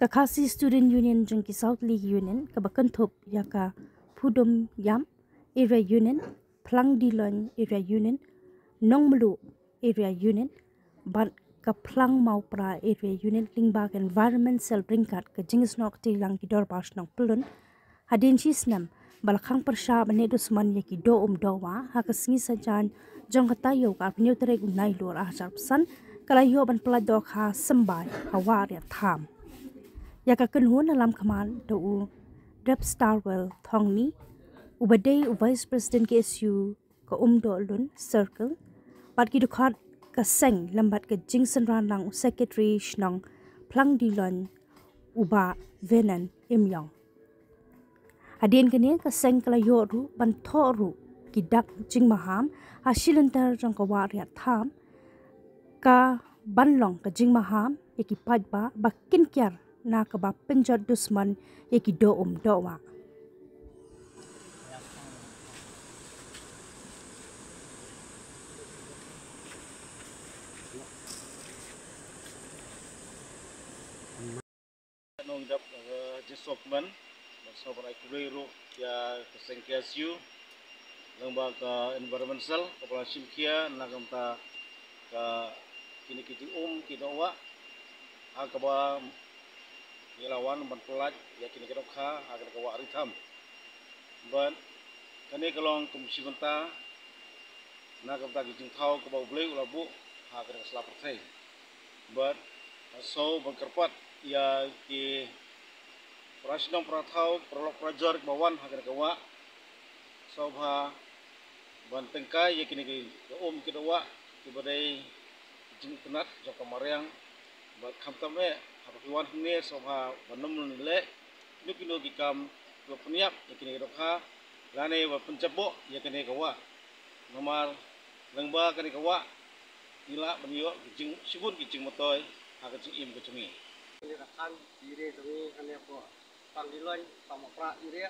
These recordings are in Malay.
Khasi Student Union jengki South League Union kabakan thop yaka Phudom Yam Area Union, Plang Dilon Area Union, Nongmlu Area Union, Ban ka Plang Maupra Area Union Lingbag Environmental Bringkat ke jingis nok tilang kidor bas nong pelun hadin chisnam balakang persha benedusman yaki do dowa hakas sajan jong katayo ka pneu tereg unai lor ajar pesan kalayo ban peladok ha sembai hawar ya tham yaka kenhun alam kaman do Rep Starwell Thongni ubadai Vice President KSU ka do lun circle pat ki dukhat ka seng lambat ka jingsan ranang secretary shnang Plang Dilon uba venan imyong hadin kene ka seng kalayo ru ban thoru kidak jing maham hasilantar jang ka wariat tham ka banlong ka jing maham yaki pajba bakin kyar na ka ba penjat dusman yaki do dowa nong dap jesokman sobat kurero ya keseng KSU lembaga environmental kepala simkia nagamta ka kini kiti kidawa akaba ilawan ban pelat ya kini kedokha agar kawa aritam ban kane kalong kumsibenta nagamta kijing thau ka bawble ulabu agar slapertai ban so bangkerpat ya ki Prasnong Prathau Prolog Prajar Bawan Hagar Kawa Sobha Bantengkai yakini ki kidawa kibadai jing penat jaka mariang bat khamtame hapakiwan hne sobha banam nile nukino gikam peniap yakini dokha lane wa pencebo yakini kawa nomar lengba kani kawa ila banyo jing sibun jing motoy haga jing im kecungi ini rakan dire kami kani apa Pangdilan sama pra ire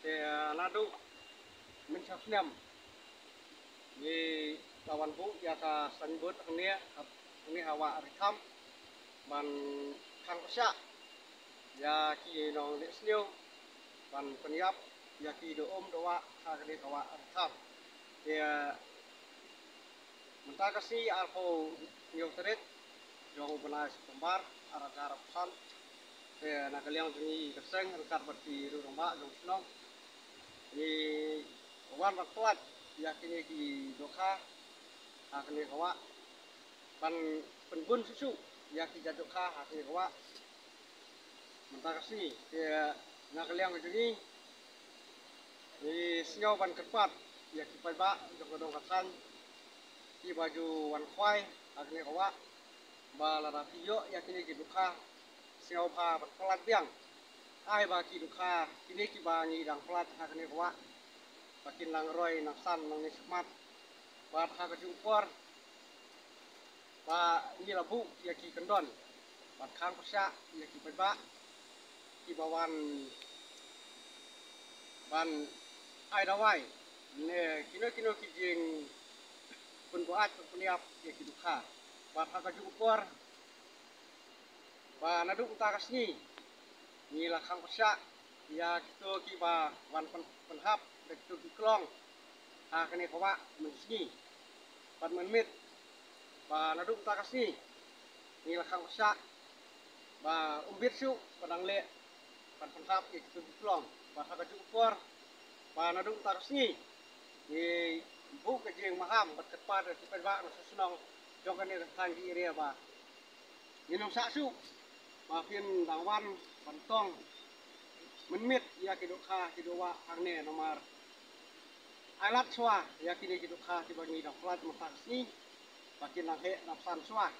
te nadu mencapsnam ni lawan bu ya ka sanbut ini hawa rekam ban kang pesya ya ki nong desnyo ban peniap ya ki do doa ka kani hawa rekam ya mentakasi alpo nyo teret jong benas pembar arah pesan nak kalian ini keseng rekat berti rumah jong senong ni wan rakwat yakini di dokha akni kawa ban penbun susu yakini jadokha akni kawa mentakasi ya nak kalian ini ni senyaw ban kepat yakini paiba jong dong kasan di baju wan khwai akni kawa balara tiyo yakini di dokha siau pha pelat biang ai ba ki dukha kini ki ba ni dang pelat ha kene kwa bakin lang roy nang san nang ni smart ba ha ka jupor ba ni labu ya ki kendon ba khang pasya ya ki ba ki bawan ban ai dawai ne kino ki jing pun buat peniap ya ki dukha ba ha ka jupor ba nadu utakas ni lakang pasya ya kito ki ba wan penhap dek tu klong ha kene kawa mensni ban menmit ba nadu utakas ni lakang pasya ba umbit su padang le ban penhap ki tu klong ba ha ka jupor ba nadu utakas ni bu ke jeng maham bat kepat ki ba no senong jong kene kan di area ba minum saksu maafin dangwan bantong menmit ya kidukha kidowa angne nomor alat swa ya kini kidukha kibani daflat mataksni bakin langhe nafsan swa